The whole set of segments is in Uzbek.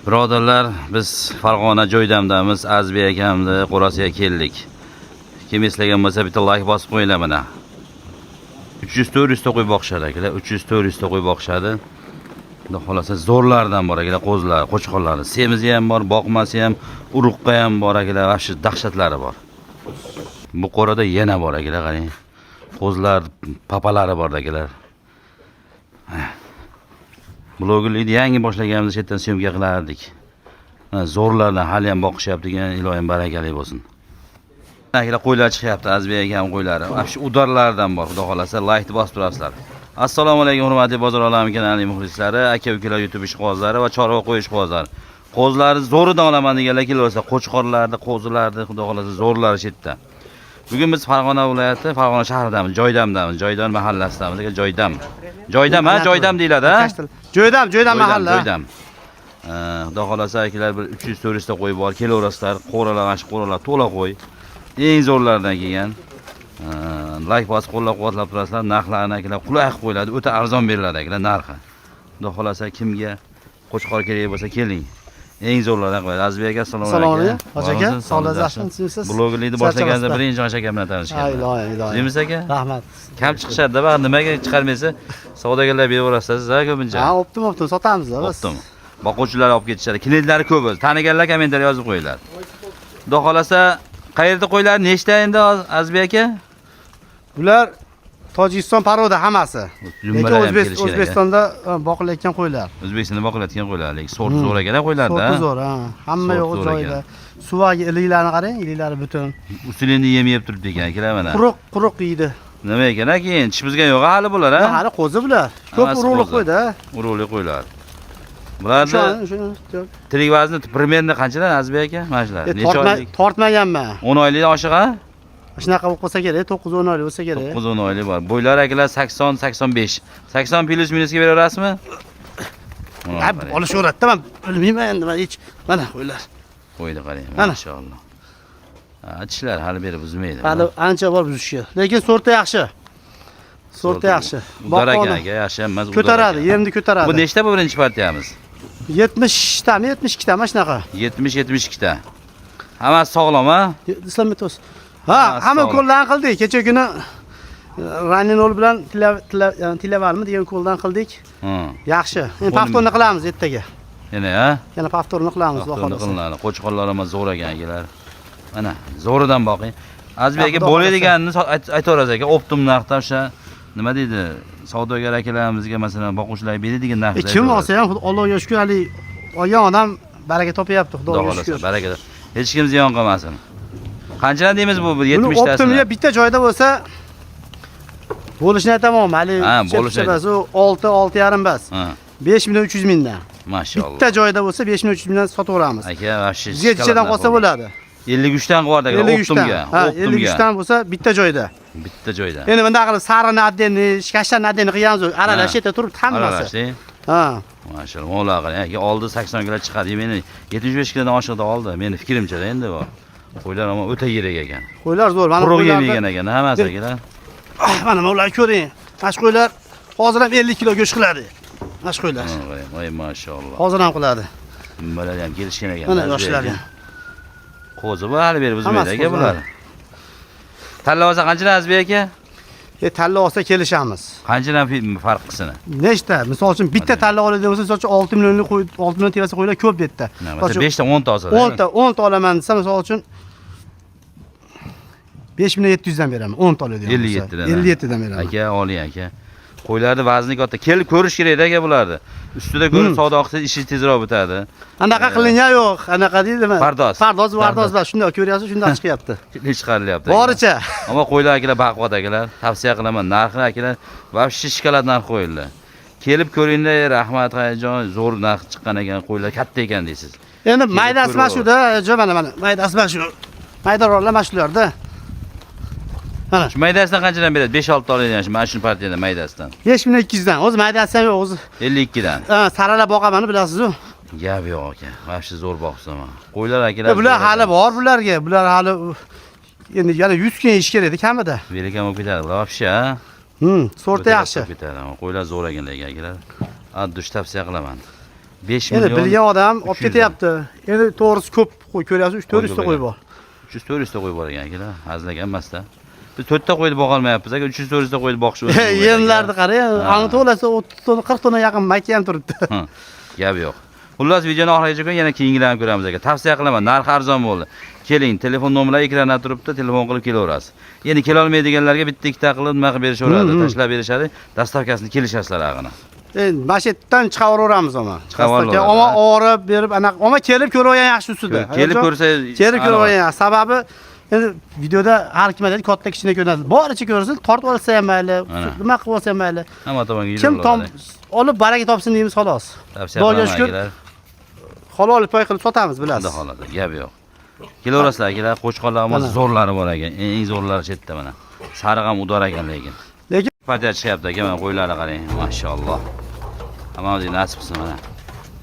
Birodarlar, biz Farg'ona joydamdamiz. Azbi akamni qo'rasiga keldik. Kim eslagan bo'lsa bitta like bosib qo'yinglar mana. 300-400 ta qo'y boqishadi akalar. 300-400 ta qo'y boqishadi. Xudo xolasa zo'rlardan bor akalar, qo'zlar, qo'chqorlar. Semizi ham bor, boqmasi ham, uruqqa ham bor akalar, vahshiy dahshatlari bor. Bu qo'rada yana bor akalar, qarang. Qo'zlar, papalari bor akalar. Blogerlikni yangi boshlaganimizda chetdan syomka qilardik. Zo'rlardan hali ham boqishyapti ekan, ilohim barakali bo'lsin. Akalar qo'ylar chiqyapti, Azbek akam qo'ylari. Shu udarlardan bor, xudo xolasa like bosib turasizlar. Assalomu alaykum hurmatli bozor olami kanali muxlislari, aka-ukalar, YouTube ishqibozlari va chorva qo'y ishqibozlari. Qo'zlarni zo'ridan olaman deganlar kelsa, qo'chqorlarni, qo'zilarni, xudo xolasa zo'rlari chetda. Bugun biz Farg'ona viloyati, Farg'ona shahridamiz, Joydamdamiz, Joydam mahallasidamiz, Joydam. Joydam, ha, Joydam deyiladi, ha? Joydam mahalla. Joydam. Xudo xolasa akalar bir 300-400 ta qo'y bor, kelaverasizlar, qo'ralar, mana shu qo'ralar to'la qo'y. Eng zo'rlardan kelgan. Like bosib qo'llab-quvvatlab turasizlar. Narxlarni akalar qulay qilib qo'yiladi, o'ta arzon beriladi akalar narxi. Xudo xolasa kimga qo'chqor kerak bo'lsa keling. Eng zo'rlardan qo'yadi. Azbek aka, assalomu alaykum. Hoji aka, sog'ligingiz yaxshimisiz? Blogerlikni boshlaganda birinchi Hoji aka bilan tanishgan. Ilohim. Deymiz aka? Rahmat. Kam chiqishadi-da, ba'zi nimaga chiqarmaysa, savdogarlar beraverasiz, ha, ko'pincha. Ha, optim, sotamiz biz. Optim. Boquvchilar olib ketishadi. Klientlari ko'p o'zi. Taniganlar kommentariy yozib qo'yinglar. Xudo xolasa, qayerda qo'ylar? Nechta endi Azbek aka? Bular Tojikiston paroda hammasi. Lekin O'zbekiston O'zbekistonda boqilayotgan qo'ylar. O'zbekistonda boqilayotgan qo'ylar, lekin sorti zo'r ekan qo'ylarda. Sorti zo'r, ha. Hamma yo'q joyida. Suvagi iliklarini qarang, iliklari butun. Usulini yeb turibdi ekan, akalar mana. Quruq yeydi. Nima ekan, keyin tish bizga yo'q hali bular, ha? Hali qo'zi bular. Ko'p urug'li qo'yda. Urug'li qo'ylar. Bularni tirik vazni примерно qanchadan Azbek aka? Mana shular. Necha oylik? Tortmaganman. 10 oylikdan oshiq, ha? Shunaqa bo'lib qolsa kerak, 9-10 oylik bo'lsa kerak. 9-10 oylik bor. Bo'ylar akalar 80-85. 80 plus minusga beraverasizmi? Olishaveradida, men bilmayman endi, men hech mana qo'ylar. Qo'ydi qarang, maşallah. Tishlar hali beri buzmaydi. Hali ancha bor buzishi. Lekin sorti yaxshi. Sorti yaxshi. Udar ekan aka, yaxshi emas. Ko'taradi, yemni ko'taradi. Bu nechta bu birinchi partiyamiz? 70 tami, 72 tami shunaqa. 70-72 ta. Hammasi sog'lom, ha? Islom metos. Ha, hamma ko'ldan qildik. Kecha kuni Raninol bilan tilavalmi degan ko'ldan qildik. Yaxshi. Endi paftorni qilamiz ertaga. Yana, ha? Yana paftorni qilamiz, xudo xolasa. Qo'chqorlar ham zo'r ekan akalar. Mana, zo'ridan boqing. Azbek aka bo'ladiganini aytaverasiz aka, optim narxda o'sha nima deydi? Savdogar akalarimizga masalan boquvchilar beradigan narxda. Kim olsa ham Allohga shukr, hali olgan odam baraka topyapti, xudoga shukr. Baraka. Hech kim ziyon qilmasin. Qanchadan deymiz bu 70 tasini? Optimga bitta joyda bo'lsa bo'lishini aytaman, hali bo'lishadi. 6-6,5 bas. 5.300 mingdan. Mashallah. Bitta joyda bo'lsa 5.300 mingdan sotaveramiz. Aka, vahshiy. Zechchadan qolsa bo'ladi. 53 dan qilardi optimga. Ha, 53 dan bo'lsa bitta joyda. Bitta joyda. Endi bunday qilib sarini addenni, shikashdan addenni qilganmiz, aralash yerda turibdi hammasi. Ha. Mashallah, mo'la qilgan. Aka oldi 80 kg chiqadi. Meni 75 kg dan oshiqda oldi. Meni fikrimcha endi bu. Qo'ylar ham o'ta yirik ekan. Qo'ylar zo'r, mana qo'ylar yegan ekan, hammasi akalar. Mana ularni ko'ring. Mana shu qo'ylar hozir ham 50 kg go'sht qiladi. Mana shu qo'ylar. Voy mashallah. Hozir ham qiladi. Bular ham kelishgan ekan. Mana yoshlar ham. Qo'zi bu hali berib uzmaydi aka bular. Tanlab olsa qanchadan Azbek aka? Tanlab olsa kelishamiz. Qanchadan farq qilsin? Nechta? Misol uchun bitta tanlab oladigan bo'lsa, misol uchun 6 millionlik qo'y, 6 million tevasi qo'ylar ko'p bu yerda. Masalan 5 ta 10 ta olsa. 10 ta olaman desa, misol uchun 5700 dan beraman. 10 ta oladigan bo'lsa. 57 dan. 57 dan beraman. Aka, oling aka. Qo'ylarni vazni katta. Kelib ko'rish kerak aka bularni. Ustida ko'rib savdo qilsangiz ishi tezroq bitadi. Anaqa qilingan yo'q, anaqa deydimi? Fardoz bor, shunday ko'ryapsiz, shunday chiqyapti. Chiqarilyapti. Boricha. Ammo qo'ylar akalar baquvvat akalar, tavsiya qilaman. Narxi akalar vobshe shikolat narx qo'yildi. Kelib ko'ringlar, rahmat hayajon, zo'r narx chiqqan ekan, qo'ylar katta ekan deysiz. Endi maydasi mana shuda, mana maydasi mana shu. Maydaronlar mana shularda. Mana shu maydasidan qanchadan beradi? 5-6 ta oladigan shu mana shu partiyadan maydasidan. 5200 dan. O'zi maydasi ham yo'q, o'zi 52 dan. Ha, saralab boqaman, bilasiz-ku. Gap yo'q aka. Vobshe zo'r boqsaman. Qo'ylar akalar. Bular hali bor bularga. Bular hali endi yana 100 kun ish kerak edi kamida. Berikam bo'lib ketadi. Vobshe, ha? Sorti yaxshi. Qo'ylar zo'r ekan akalar. Addush tavsiya qilaman. 5 Endi million. bilgan odam olib 300 ketyapti. Endi to'g'risi ko'p qo'y ko'ryapsiz, 3-400 ta qo'y bor. 300-400 ta qo'y bor ekan akalar. Hazlagan emasda. Biz 4 ta qo'yni boqa olmayapmiz aka. 300-400 ta qo'yni boqish o'zi. Yemlarni qarang, ani to'lasa 30 tonna, 40 tonna yaqin mayka ham turibdi. Gap yo'q. Xullas videoni oxirigacha ko'ring, yana keyingilarni ko'ramiz aka. Tavsiya qilaman, narxi arzon bo'ldi. Keling, telefon nomerlari ekranda turibdi, telefon qilib kelaverasiz. Endi kela olmaydiganlarga bitta ikkita qilib nima qilib berishaveradi, tashlab berishadi, dastavkasini kelishasizlar ag'ini. Endi mashetdan chiqaveramiz ama. Chiqaveramiz. Oma og'rib berib, anaqa, oma kelib ko'rgan yaxshi ustida. Kelib ko'rsa, kelib ko'rgan yaxshi. Sababi endi videoda har kim aytadi, katta kichkina ko'radi. Boricha ko'rsin, tortib olsa ham mayli, nima qilib olsa ham mayli. Hamma tomonga Kim olib baraka topsin deymiz xolos. Tavsiya qilaman. Halol pay qilib sotamiz, bilasiz. Xudo xolada, gap yo'q. Kelaverasizlar akalar, qo'chqorlarimiz zo'rlari bor ekan. Eng zo'rlari chetda mana. Sariq ham udor ekan lekin. Lekin partiya chiqyapti aka, mana qo'ylarni qarang, mashalloh. Hammamiz nasib qilsin mana.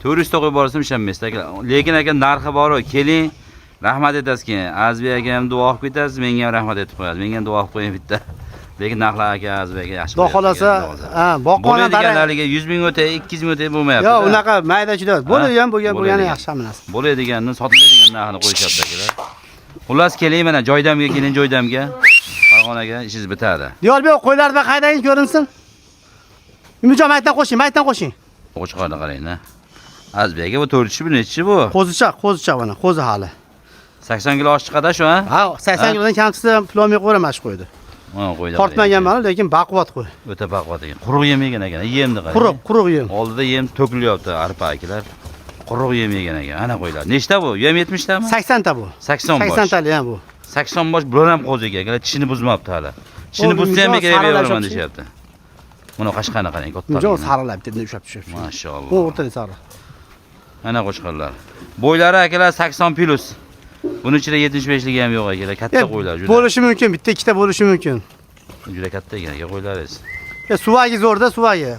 400 ta qo'y borsam ishonmaysiz aka. Lekin aka narxi bor-ku, keling. Rahmat aytasiz keyin. Azbek aka ham duo qilib ketasiz, menga ham rahmat aytib qo'yasiz. Menga ham duo qilib qo'ying bitta. Lekin narxlar aka Azbek aka yaxshi. Xudo xolasa, boqqona deganlarga 100 ming o'tay, 200 ming o'tay bo'lmayapti. Yo'q, unaqa mayda-chuda. Bo'lgan bo'lgani yaxshi hammasi. Bo'ladiganni, sotiladigan narxini qo'yishyapti akalar. Xullas keling mana joydamga keling, joydamga. Farg'onaga ishingiz bitadi. Diyorbek qo'ylarni qaydangiz ko'rinsin? Umidjon maytdan qo'shing. Qo'chqorni qarang-da. Azbek aka bu 400 bu nechi bu? Qo'zicha mana, qo'zi hali. 80 kilo osh chiqadi shu, ha? Ha, 80 kilodan kamchisi pulomga qo'yraman shu qo'ydi. Mana qo'ydi. Tortmaganman, lekin baquvvat qo'y. O'ta baquvvat ekan. Quruq yemagan ekan. Yemni qarang. Quruq yem. Oldida yem to'kilyapti arpa akalar. Quruq yem yegan ekan. Ana qo'ylar. Nechta bu? Yem 70 tami? 80 ta bu. 80 bosh. 80 tali ham bu. 80 bosh bular ham qo'zi ekan. Akalar tishini buzmabdi hali. Tishini buzsa ham kerak beraman deyapti. Mana qashqani qarang, katta. Jo'q sarilab deb ushlab tushib. Mashalloh. Bu o'rtada sariq. Ana qo'chqorlar. Bo'ylari akalar 80 plus. Buning ichida 75ligi ham yo'q akalar. Katta qo'ylar juda. Bo'lishi mumkin, bitta ikkita bo'lishi mumkin. Juda katta ekan aka qo'ylaringiz. Suvagi zo'rda, suvagi.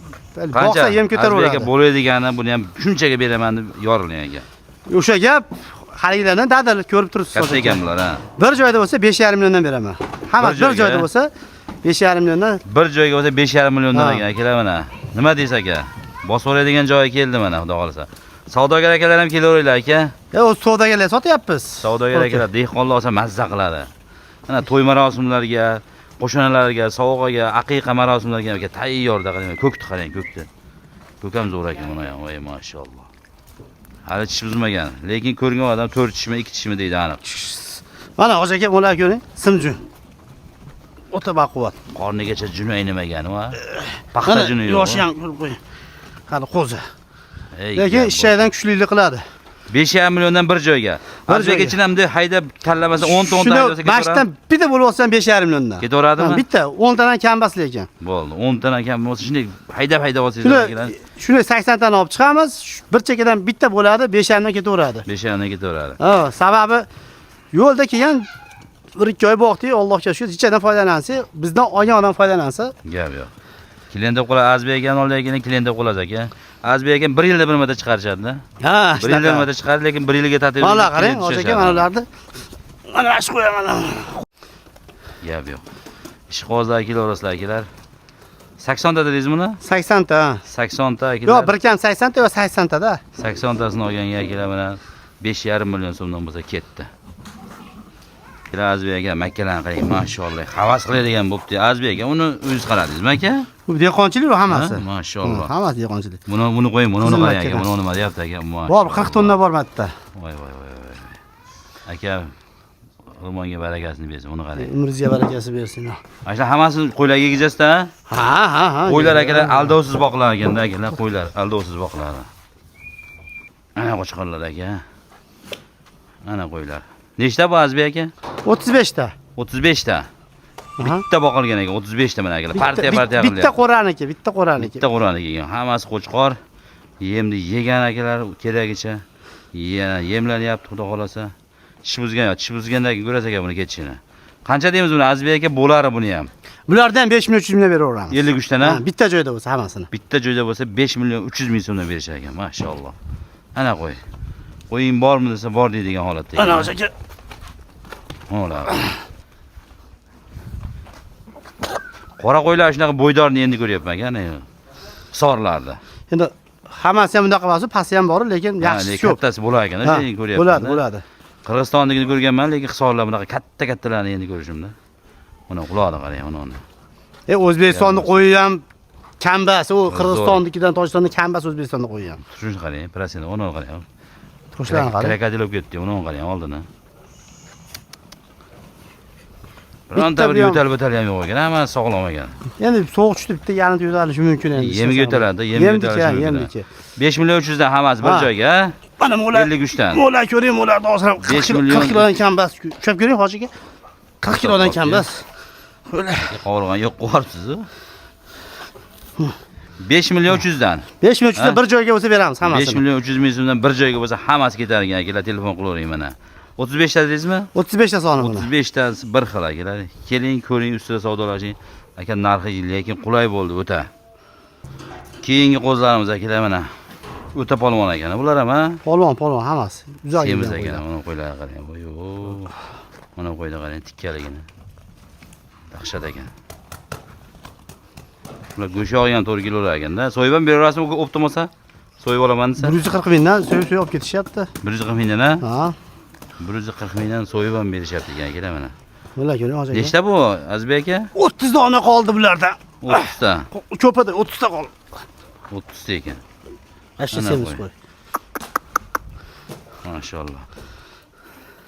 Boqsa yem ko'taraveradi. Aka bo'ladigani buni ham shunchaga beraman deb yorilgan ekan. O'sha gap haligilardan dadil ko'rib turibsiz. Katta ekan bular, ha. Bir joyda bo'lsa 5,5 milliondan beraman. Hammasi bir joyda bo'lsa 5,5 milliondan. Bir joyga bo'lsa 5,5 milliondan ekan akalar mana. Nima deysiz aka? Bosib oladigan joyi keldi mana, xudo xolasa. Savdogar akalar ham kelaveringlar aka. O savdogarlar sotyapmiz. Savdogar akalar dehqonlar olsa mazza qiladi. Mana to'y marosimlarga, qo'shnalarga, sovg'aga, aqiqa marosimlarga aka tayyorda qarang, ko'kni qarang, ko'kni. Ko'kam zo'r ekan mana, voy mashalloh. Hali tish buzmagan, lekin ko'rgan odam 4 tishmi, 2 tishmi deydi aniq. Mana hozir aka ular ko'ring, simjun. O'ta baquvvat. Qornigacha jun aynamagan va paxta juni yo'q. Yoshi ham ko'rib qo'ying. Hali qo'zi. Lekin ishlaydan kuchlilik qiladi. 5,5 milliondan bir joyga. Azbek ichinamda haydab tanlamasa 10 ta 10 ta haydasa ketaveradi. Bashdan bitta bo'lib olsam 5,5 milliondan. Ketaveradimi? Bitta 10 tadan kam bas lekin. Bo'ldi. 10 tadan kam bo'lsa shunday haydab olsangiz kerak. Shuni 80 tani olib chiqamiz. Bir chekadan bitta bo'ladi, 5,5 dan ketaveradi. 5,5 dan ketaveradi. Ha, sababi yo'lda kelgan 1-2 oy boqdik, Allohga shukr, ichadan foydalansa, bizdan olgan odam foydalansa, gap yo'q. Klient deb qo'yadi, Azbek akani olgan klient deb qo'yadi aka. Azbek aka 1 yilda bir marta chiqarishadi-da. Ha, 1 yilda bir marta chiqaradi, lekin 1 yilga tatib. Mana qarang, hozir aka mana ularni. Mana shu qo'yaman. Gap yo'q. Ishqozlar kelaverasizlar akalar. 80 ta dedingiz buni? 80 ta. 80 ta akalar. Yo'q, bir kam 80 ta yo 80 ta da. 80 tasini olgan akalar mana 5,5 million so'mdan bo'lsa ketdi. Azbek aka makkalarni qarang, mashalloh. Havas qiladigan bo'pti. Azbek aka, uni o'zingiz qaradingizmi aka? Bu dehqonchilik bu hammasi. Mashalloh. Hammasi dehqonchilik. Buni qo'ying, buni qarang aka, buni nima deyapti aka? Bor, 40 tonna bor matda. Voy. Aka, o'rmonga barakasini bersin, uni qarang. Umringizga barakasi bersin. Mana hammasini qo'ylarga yegizasiz-da? Ha. Qo'ylar akalar aldovsiz boqilar ekanda, akalar, qo'ylar aldovsiz boqiladi. Ana qo'chqorlar aka. Ana qo'ylar. Nechta bu Azbek aka? 35 ta. 35 ta. Bitta boqilgan ekan, 35 ta mana akalar. Partiya qilyapti. Bitta qo'raniki, bitta qo'raniki. Bitta qo'raniki ekan. Hammasi qo'chqor. Yemni yegan akalar keragicha. Yemlanyapti, xudo xolasa. Tish buzgandan keyin ko'rasiz aka buni ketishini. Qancha deymiz buni Azbek aka bo'lari buni ham? Bulardan 5 million 300 ming beraveramiz. 53 tana? Bitta joyda bo'lsa hammasini. Bitta joyda bo'lsa 5 million 300 ming so'mdan berishar ekan, mashalloh. Ana qo'y. Qo'ying bormi desa bor deydigan holatda. Ana o'sha aka. Mana. Qora qo'ylar shunaqa bo'ydorni endi ko'ryapman aka, ana. Hisorlarda. Endi Hammasi ham bunaqa bo'lsa, pasti ham bor, lekin yaxshisi ko'p. Kattasi bo'lar ekan, Ha, lekin ko'ryapman. Bo'ladi. Qirg'izistondagini ko'rganman, lekin hisorlar bunaqa katta-kattalarni endi ko'rishimda. Mana quloqni qarang, uni. O'zbekistonning qo'yi ham kambas, u Qirg'izistonnikidan Tojikistonning kambas O'zbekistonning qo'yi ham. Shuni qarang, prosentni uni qarang. Qo'shlarni qarang. Krokodil olib ketdi, uni qarang oldini. Bironta bir yo'tal ham yo'q ekan, hamma sog'lom ekan. Endi sovuq tushdi, bitta yarim yo'talishi mumkin endi. Yemiga yo'taladi, yemiga yo'talishi mumkin. 5 million 300 dan hammasi bir joyga, ha? Mana mo'lar 53 dan. Mo'lar ko'ring, mo'lar dozrab 40 kilodan kambas. Ko'p ko'ring hojiga. 40 kilodan kambas. Qovurgan yo'q qo'yarsiz-ku. 5 million 300 dan. 5 million 300 dan bir joyga bo'lsa beramiz hammasini. 5 million 300 ming so'mdan bir joyga bo'lsa hammasi ketar ekan, akalar telefon qilavering mana. 35 ta dedingizmi? 35 ta soni buni. 35 tasi bir xil akalar. Keling, ko'ring, ustida savdolashing. Aka narxi lekin qulay bo'ldi o'ta. Keyingi qo'zlarimiz akalar mana. O'ta polvon ekan bular ham, ha? Polvon hammasi. Uzoq Semiz ekan, mana qo'ylarga qarang. Voy, mana qo'yda qarang, tikkaligini. Dahshat ekan. Bular go'sht olgan 4 kilolar ekanda. So'yib ham berasizmi optim bo'lsa? So'yib olaman desa? 140 mingdan so'yib olib ketishyapti. 140 mingdan, ha? Ha. 140 mingdan so'yib ham berishyapti ekan akalar mana. Bular ko'ring hozir. Nechta bu, Azbek aka? 30 dona qoldi bularda. 30 ta. Ko'pada 30 ta qoldi. 30 ta ekan. Ashta semiz qo'y. Maşallah.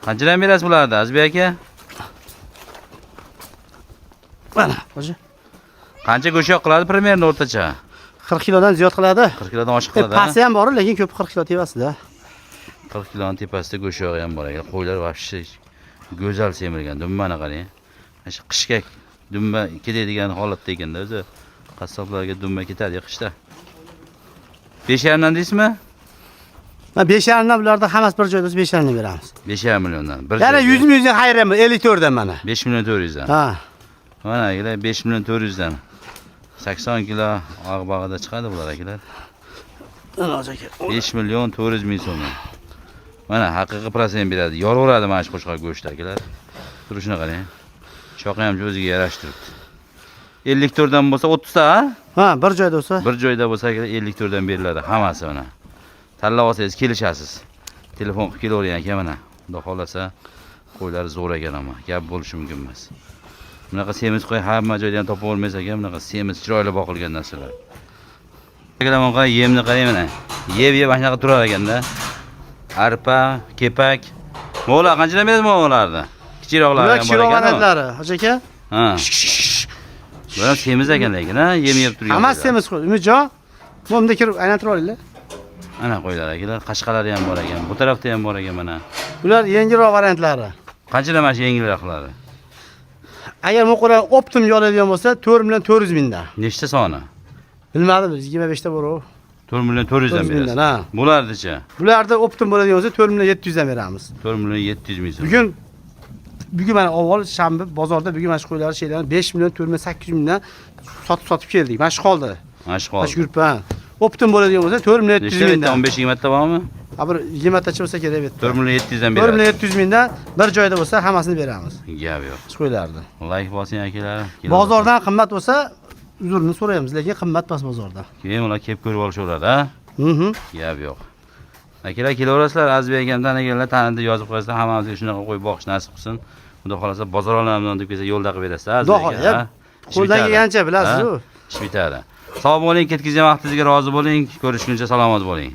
Qanchadan berasiz bularni, Azbek aka? Mana, hoji. Qancha go'sht qiladi примерно o'rtacha? 40 kilodan ziyod qiladi. 40 kilodan oshiq qiladi. Pasti ham bor, lekin ko'p 40 kilo tepasida. 40 kiloning tepasida go'sht ham bor ekan. Qo'ylar vobshe go'zal semirgan. Dumbani qarang. Shu qishga dumba ketadigan holatda ekanda o'zi. Qassoblarga dumba ketadi qishda. 5,5 dan deysizmi? Men 5,5 dan bularda hammasi bir joyda 5,5 dan beramiz. 5,5 milliondan. Yana 100 mingdan xayrimi? 54 dan mana. 5 million 400 dan. Ha. Mana akalar 5 million 400 dan. 80 kilo og'bog'ida chiqadi bular akalar. Ana aka. 5 million 400 ming so'm. Mana haqiqiy prosent beradi. Yoraveradi mana shu qo'shqoq go'sht akalar. Turishini qarang. Shoqi ham o'ziga yarashib turibdi. 54 dan bo'lsa 30 ta, ha? Ha, bir joyda bo'lsa. Bir joyda bo'lsa 54 dan beriladi hammasi mana. Tanlab olsangiz kelishasiz. Telefon qilib kelavering aka mana. Xudo xolasa qo'ylar zo'r ekan ama gap bo'lishi mumkin emas. Bunaqa semiz qo'y hamma joydan topib olmaysiz ekan, bunaqa semiz chiroyli boqilgan narsalar. Akalar mana yemni qarang mana. Yeb mana shunaqa turar ekanda. Arpa, kepak. Mo'lar qanchadan berasiz mo'larni? Kichikroqlari ham bor ekan. Kichikroq variantlari, hoji aka. Ha. Bular semiz ekan lekin, ha, yeb turgan. Hammasi semiz qo'y. Umidjon, bunda kirib aylantirib olinglar. Ana qo'ylar akalar, qashqalari ham bor ekan. Bu tarafda ham bor ekan mana. Bular yengilroq variantlari. Qanchadan mana shu yengilroqlari? Agar muqoran optim oladigan bo'lsa 4 million 400 mingdan. Nechta soni? Bilmadim, 25 ta bor u. 4 million 400 dan berasiz. Ha. Bulardicha. Bularda optim bo'ladigan bo'lsa 4 million 700 dan beramiz. 4 million 700 ming so'm. Bugun mana avval shanba bozorda bugun mana shu qo'ylar şeylarni 5 million 4 million 800 mingdan sotib keldik. Mana shu qoldi. Mana shu qoldi. Mana shu gruppa. Optim bo'ladigan bo'lsa 4 million 700 mingdan. 15-20 ta bormi? Ha bir 20 tacha bo'lsa kerak bu yerda. 4 million 700 dan 4 berasiz. million 700 mingdan bir joyda bo'lsa hammasini beramiz. Gap yo'q. Shu qo'ylarni. Like bosing akalar. Bozordan qimmat bo'lsa uzurini so'raymiz, lekin qimmat emas bozorda. Keyin ular kelib ko'rib olishaveradi, ha? Gap yo'q. Akalar kelaverasizlar, Azbek akam taniganlar tanidi yozib qo'yasizlar, hammamizga shunaqa qo'yib boqish nasib qilsin. Xudo xolasa bozor olamdan deb kelsa yo'lda qilib berasiz, Azbek aka. Qo'ldan kelgancha bilasiz-ku. Ish bitadi. Sog' bo'ling, ketkizgan vaqtingizga rozi bo'ling. Ko'rishguncha salomat bo'ling.